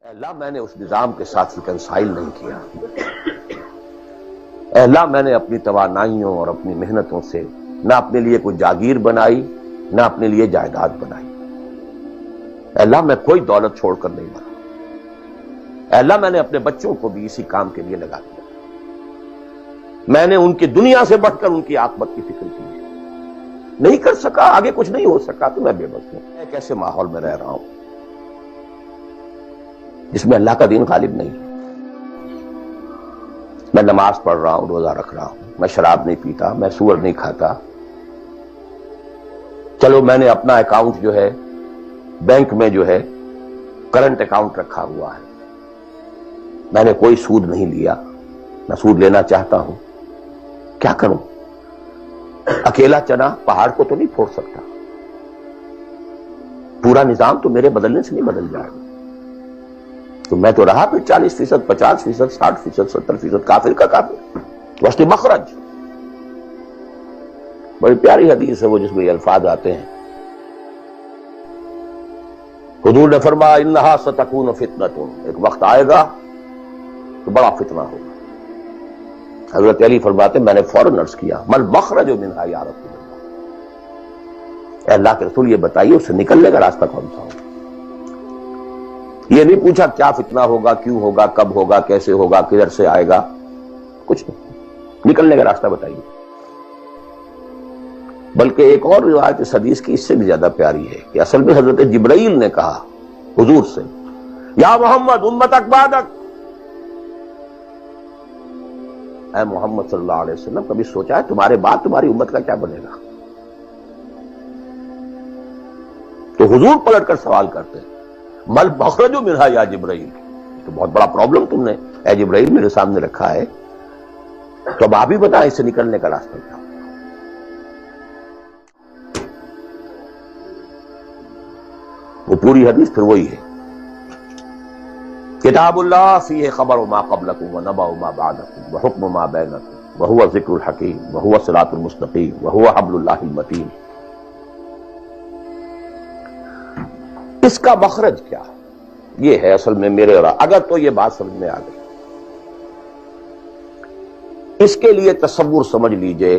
اللہ میں نے اس نظام کے ساتھ ریکنسائل نہیں کیا۔ اللہ میں نے اپنی توانائیوں اور اپنی محنتوں سے نہ اپنے لیے کوئی جاگیر بنائی نہ اپنے لیے جائیداد بنائی۔ اللہ میں کوئی دولت چھوڑ کر نہیں بنا۔ اللہ میں نے اپنے بچوں کو بھی اسی کام کے لیے لگا دیا۔ میں نے ان کی دنیا سے بڑھ کر ان کی عاقبت کی فکر کی ہے۔ نہیں کر سکا، آگے کچھ نہیں ہو سکا تو میں بے بس ہوں۔ ایک ایسے ماحول میں رہ رہا ہوں جس میں اللہ کا دین غالب نہیں ہے۔ میں نماز پڑھ رہا ہوں، روزہ رکھ رہا ہوں، میں شراب نہیں پیتا، میں سور نہیں کھاتا۔ چلو میں نے اپنا اکاؤنٹ جو ہے بینک میں جو ہے کرنٹ اکاؤنٹ رکھا ہوا ہے، میں نے کوئی سود نہیں لیا، نہ سود لینا چاہتا ہوں۔ کیا کروں؟ اکیلا چنا پہاڑ کو تو نہیں پھوڑ سکتا، پورا نظام تو میرے بدلنے سے نہیں بدل جائے گا۔ تو میں تو رہا پھر 40%، 50%، 60%، 70% کافر کا کافر۔ وسط مخرج بڑی پیاری حدیث ہے وہ جس میں یہ الفاظ آتے ہیں۔ حضور نے فرمایا انہا ستکون فتنۃ، ایک وقت آئے گا تو بڑا فتنہ ہوگا۔ حضرت علی فرماتے میں نے فوراً عرض کیا مل مخرج منہا یا رسول اللہ، اے اللہ کے رسول یہ بتائیے اس سے نکلنے کا راستہ کون سا ہوگا۔ یہ نہیں پوچھا کیا فتنہ ہوگا، کیوں ہوگا، کب ہوگا، کیسے ہوگا، کدھر سے آئے گا، کچھ نہیں، نکلنے کا راستہ بتائیے۔ بلکہ ایک اور روایت اس حدیث کی اس سے بھی زیادہ پیاری ہے کہ اصل میں حضرت جبرائیل نے کہا حضور سے یا محمد امتک بعدک، اے محمد صلی اللہ علیہ وسلم کبھی سوچا ہے تمہارے بعد تمہاری امت کا کیا بنے گا؟ تو حضور پلٹ کر سوال کرتے ہیں مل مخرج منہا یا جبرائیل، تو بہت بڑا پرابلم تم نے اے جبرائیل میرے سامنے رکھا ہے، تو اب آپ ہی بتائیں اس سے نکلنے کا راستہ کیا؟ وہ پوری حدیث پھر وہی ہے، کتاب اللہ فیہ خبر ما قبلکم ونبأ ما بعدکم وحکم ما بینکم وہو ذکر الحکیم وہو صراط المستقیم وہو حبل اللہ المتین۔ اس کا مخرج کیا ہے؟ یہ ہے اصل میں میرے اور اگر تو یہ بات سمجھ میں آ گئی، اس کے لیے تصور سمجھ لیجئے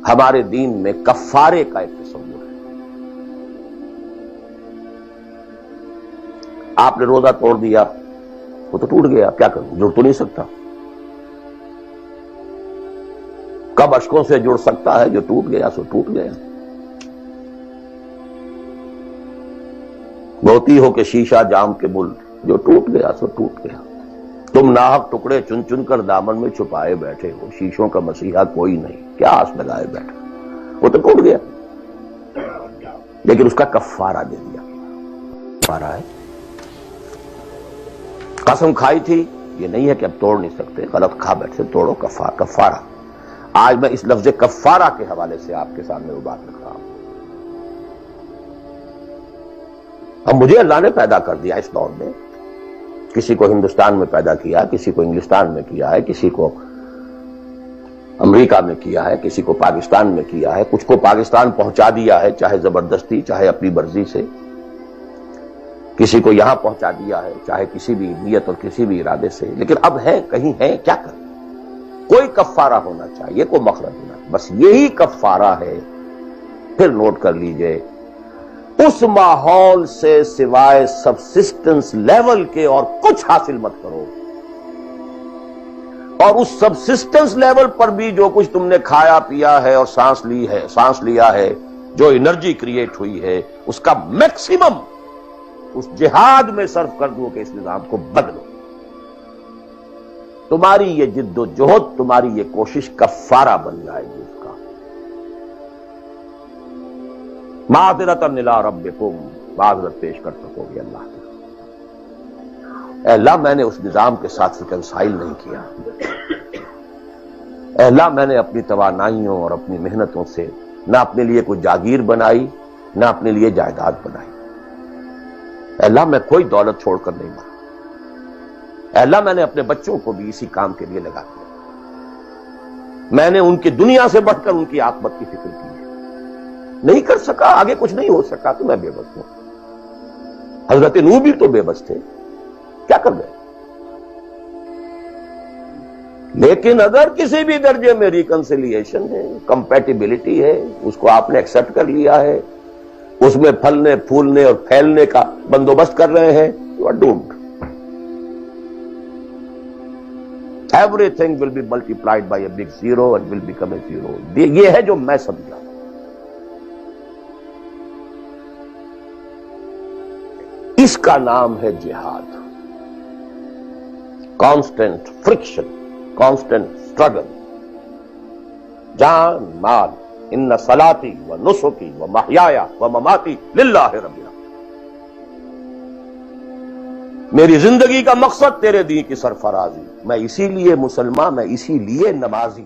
ہمارے دین میں کفارے کا ایک تصور ہے۔ آپ نے روزہ توڑ دیا، وہ تو ٹوٹ گیا، کیا کروں، جڑ تو نہیں سکتا۔ کب اشکوں سے جڑ سکتا ہے؟ جو ٹوٹ گیا سو ٹوٹ گیا۔ موتی ہو کہ شیشہ جام کے مل، جو ٹوٹ گیا سو ٹوٹ گیا۔ تم ناحق ٹکڑے چن چن کر دامن میں چھپائے بیٹھے ہو، شیشوں کا مسیحا کوئی نہیں، کیا آس لگائے بیٹھے، وہ تو ٹوٹ گیا، لیکن اس کا کفارہ دے دیا۔ کفارہ ہے، قسم کھائی تھی، یہ نہیں ہے کہ اب توڑ نہیں سکتے، غلط کھا بیٹھے، توڑو، کفارہ۔ آج میں اس لفظ کفارہ کے حوالے سے آپ کے سامنے وہ بات رکھ رہا ہوں۔ اب مجھے اللہ نے پیدا کر دیا اس دور میں، کسی کو ہندوستان میں پیدا کیا، کسی کو انگلستان میں کیا ہے، کسی کو امریکہ میں کیا ہے، کسی کو پاکستان میں کیا ہے، کچھ کو پاکستان پہنچا دیا ہے، چاہے زبردستی چاہے اپنی مرضی سے، کسی کو یہاں پہنچا دیا ہے چاہے کسی بھی نیت اور کسی بھی ارادے سے، لیکن اب ہے کہیں ہے، کیا کریں؟ کوئی کفارہ ہونا چاہیے، کوئی مخرج ہونا چاہیے، بس یہی کفارہ ہے۔ پھر نوٹ کر لیجئے اس ماحول سے سوائے سبسسٹنس لیول کے اور کچھ حاصل مت کرو، اور اس سبسسٹنس لیول پر بھی جو کچھ تم نے کھایا پیا ہے اور سانس لیا ہے، جو انرجی کریٹ ہوئی ہے، اس کا میکسیمم اس جہاد میں صرف کر دو کہ اس نظام کو بدلو۔ تمہاری یہ جد و جہد، تمہاری یہ کوشش کفارہ بن جائے گی اس کا۔ معذرۃ الی ربکم، معذرت پیش کر سکو گے اللہ کے۔ اے اللہ میں نے اس نظام کے ساتھ ریکنسائل نہیں کیا۔ اے اللہ میں نے اپنی توانائیوں اور اپنی محنتوں سے نہ اپنے لیے کوئی جاگیر بنائی نہ اپنے لیے جائیداد بنائی۔ اے اللہ میں کوئی دولت چھوڑ کر نہیں مرا۔ اے اللہ میں نے اپنے بچوں کو بھی اسی کام کے لیے لگا دیا۔ میں نے ان کی دنیا سے بڑھ کر ان کی عاقبت کی فکر کی ہے۔ نہیں کر سکا، آگے کچھ نہیں ہو سکا تو میں بے بس ہوں۔ حضرت نوح بھی تو بے بس تھے، کیا کر گئے؟ لیکن اگر کسی بھی درجے میں ریکنسیلیشن ہے، کمپیٹیبلٹی ہے، اس کو آپ نے ایکسپٹ کر لیا ہے، اس میں پھلنے پھولنے اور پھیلنے کا بندوبست کر رہے ہیں، you are doomed. Everything will be multiplied by a big zero and will become a zero. یہ ہے جو میں سمجھا. اس کا نام ہے جہاد. کانسٹنٹ فرکشن، کانسٹنٹ اسٹرگل، جان مال. ان صلاتی و نسکی و محیایا و مماتی للہ رب العالمین. میری زندگی کا مقصد تیرے دین کی سرفرازی. میں اسی لیے مسلمان، میں اسی لیے نمازی.